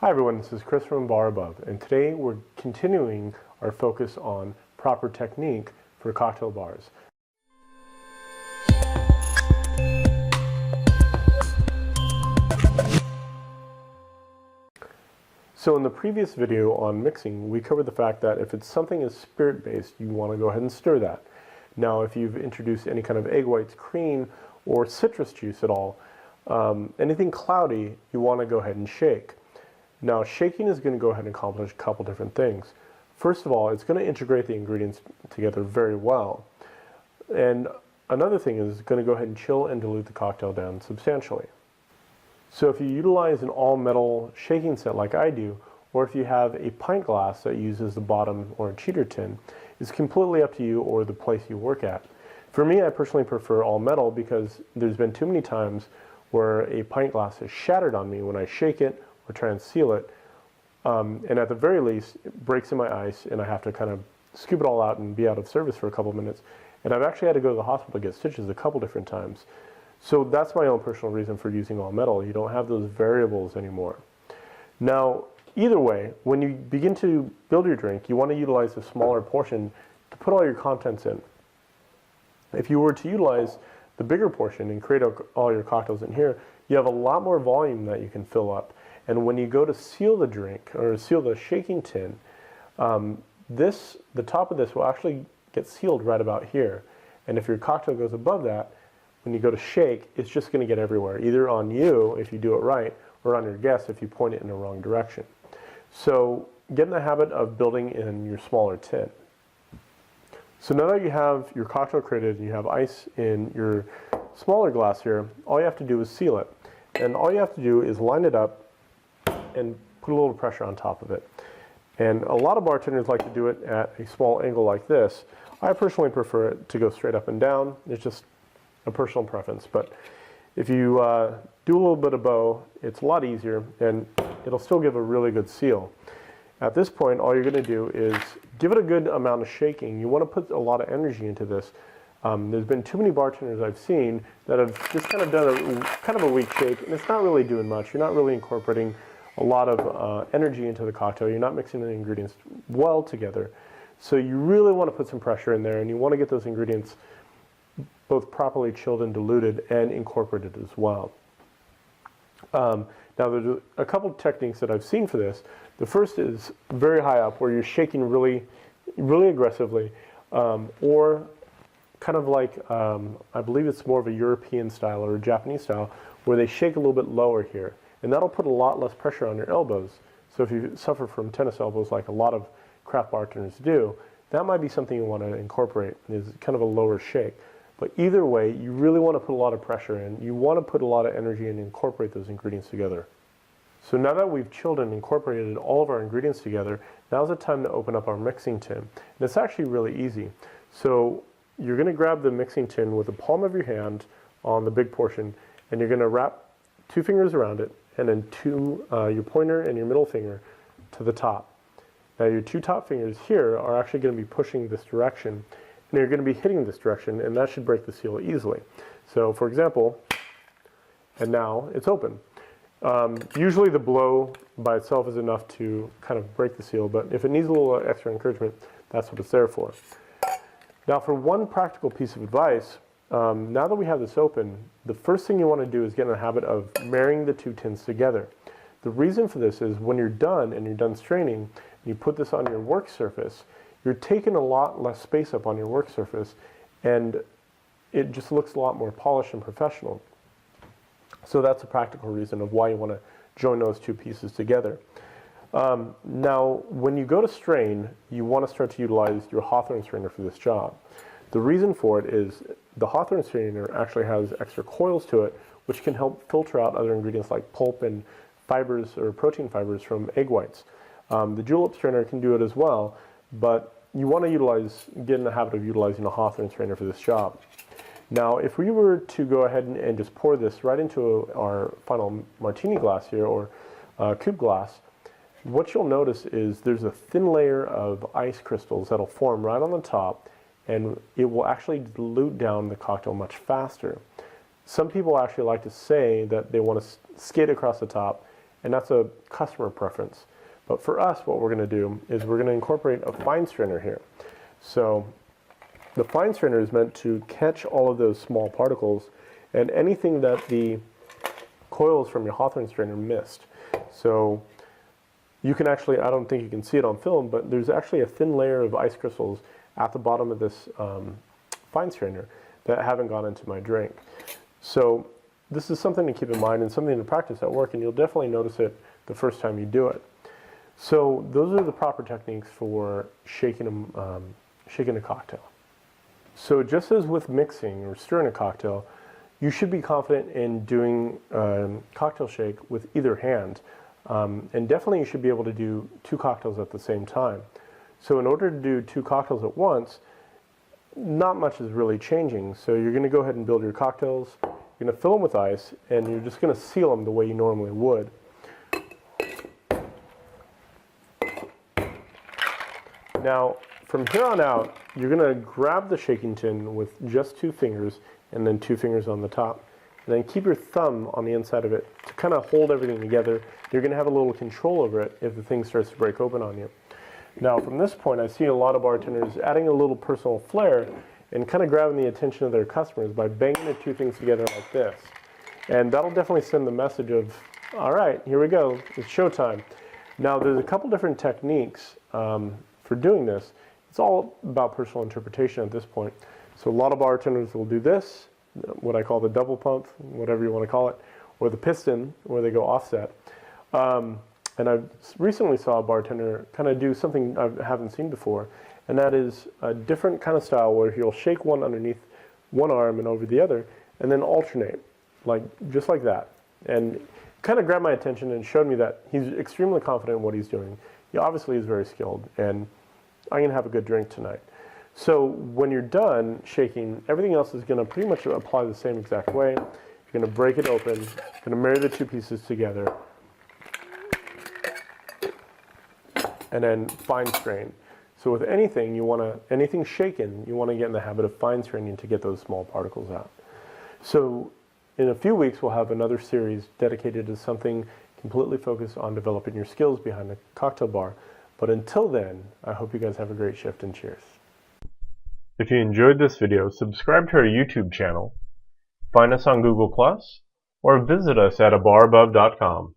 Hi everyone, this is Chris from Bar Above, and today we're continuing our focus on proper technique for cocktail bars. So in the previous video on mixing, we covered the fact that if it's something is spirit-based, you want to go ahead and stir that. Now if you've introduced any kind of egg whites, cream, or citrus juice at all, anything cloudy, you want to go ahead and shake. Now shaking is going to go ahead and accomplish a couple different things. First of all, it's going to integrate the ingredients together very well. And another thing is going to go ahead and chill and dilute the cocktail down substantially. So if you utilize an all-metal shaking set like I do, or if you have a pint glass that uses the bottom or a cheater tin, it's completely up to you or the place you work at. For me, I personally prefer all-metal because there's been too many times where a pint glass is shattered on me when I shake it or try and seal it, and at the very least it breaks in my ice and I have to kind of scoop it all out and be out of service for a couple of minutes, and I've actually had to go to the hospital to get stitches a couple different times. So that's my own personal reason for using all metal. You don't have those variables anymore. Now either way, when you begin to build your drink, you want to utilize a smaller portion to put all your contents in. If you were to utilize the bigger portion and create all your cocktails in here, you have a lot more volume that you can fill up. And when you go to seal the drink, or seal the shaking tin, the top of this will actually get sealed right about here. And if your cocktail goes above that, when you go to shake, it's just going to get everywhere, either on you if you do it right, or on your guests if you point it in the wrong direction. So get in the habit of building in your smaller tin. So now that you have your cocktail created and you have ice in your smaller glass here, all you have to do is seal it. And all you have to do is line it up and put a little pressure on top of it. And a lot of bartenders like to do it at a small angle like this. I personally prefer it to go straight up and down. It's just a personal preference. But if you do a little bit of bow, it's a lot easier and it'll still give a really good seal. At this point, all you're going to do is give it a good amount of shaking. You want to put a lot of energy into this. There's been too many bartenders I've seen that have just kind of done a weak shake, and it's not really doing much. You're not really incorporating a lot of energy into the cocktail. You're not mixing the ingredients well together. So you really want to put some pressure in there, and you want to get those ingredients both properly chilled and diluted and incorporated as well. Now there's a couple of techniques that I've seen for this. The first is very high up, where you're shaking really, really aggressively, or kind of like, I believe it's more of a European style or a Japanese style, where they shake a little bit lower here. And that'll put a lot less pressure on your elbows. So if you suffer from tennis elbows like a lot of craft bartenders do, that might be something you want to incorporate, is kind of a lower shake. But either way, you really want to put a lot of pressure in. You want to put a lot of energy and incorporate those ingredients together. So now that we've chilled and incorporated all of our ingredients together, now's the time to open up our mixing tin. And it's actually really easy. So you're going to grab the mixing tin with the palm of your hand on the big portion, and you're going to wrap 2 fingers around it, and then your pointer and your middle finger to the top. Now your 2 top fingers here are actually going to be pushing this direction, and you're going to be hitting this direction, and that should break the seal easily. So for example, and now it's open. Usually the blow by itself is enough to kind of break the seal, but if it needs a little extra encouragement, that's what it's there for. Now for one practical piece of advice, now that we have this open, the first thing you want to do is get in the habit of marrying the 2 tins together. The reason for this is when you're done and you're done straining, and you put this on your work surface, you're taking a lot less space up on your work surface, and it just looks a lot more polished and professional. So that's a practical reason of why you want to join those 2 pieces together. Now, when you go to strain, you want to start to utilize your Hawthorne strainer for this job. The reason for it is the Hawthorne strainer actually has extra coils to it, which can help filter out other ingredients like pulp and fibers or protein fibers from egg whites. The julep strainer can do it as well, but you want to get in the habit of utilizing a Hawthorne strainer for this job. Now, if we were to go ahead and just pour this right into our final martini glass here, or coupe glass, what you'll notice is there's a thin layer of ice crystals that'll form right on the top, and it will actually dilute down the cocktail much faster. Some people actually like to say that they want to skate across the top and that's a customer preference. But for us, what we're going to do is we're going to incorporate a fine strainer here. So the fine strainer is meant to catch all of those small particles and anything that the coils from your Hawthorne strainer missed. So you can actually, I don't think you can see it on film, but there's actually a thin layer of ice crystals at the bottom of this fine strainer that haven't gone into my drink. So this is something to keep in mind and something to practice at work, and you'll definitely notice it the first time you do it. So those are the proper techniques for shaking a cocktail. So just as with mixing or stirring a cocktail, you should be confident in doing a cocktail shake with either hand. And definitely you should be able to do 2 cocktails at the same time. So in order to do 2 cocktails at once, not much is really changing. So you're going to go ahead and build your cocktails. You're going to fill them with ice, and you're just going to seal them the way you normally would. Now, from here on out, you're going to grab the shaking tin with just 2 fingers and then 2 fingers on the top. And then keep your thumb on the inside of it to kind of hold everything together. You're going to have a little control over it if the thing starts to break open on you. Now, from this point, I see a lot of bartenders adding a little personal flair and kind of grabbing the attention of their customers by banging the 2 things together like this. And that'll definitely send the message of, all right, here we go, it's showtime. Now, there's a couple different techniques for doing this. It's all about personal interpretation at this point. So a lot of bartenders will do this, what I call the double pump, whatever you want to call it, or the piston, where they go offset. And I recently saw a bartender kind of do something I haven't seen before, and that is a different kind of style where he'll shake one underneath one arm and over the other, and then alternate, just like that. And kind of grabbed my attention and showed me that he's extremely confident in what he's doing. He obviously is very skilled, and I'm going to have a good drink tonight. So when you're done shaking, everything else is going to pretty much apply the same exact way. You're going to break it open, you're going to marry the 2 pieces together, and then fine strain. So with anything anything shaken, you want to get in the habit of fine straining to get those small particles out. So in a few weeks, we'll have another series dedicated to something completely focused on developing your skills behind the cocktail bar. But until then, I hope you guys have a great shift, and cheers. If you enjoyed this video, subscribe to our YouTube channel, find us on Google+, or visit us at abarabove.com.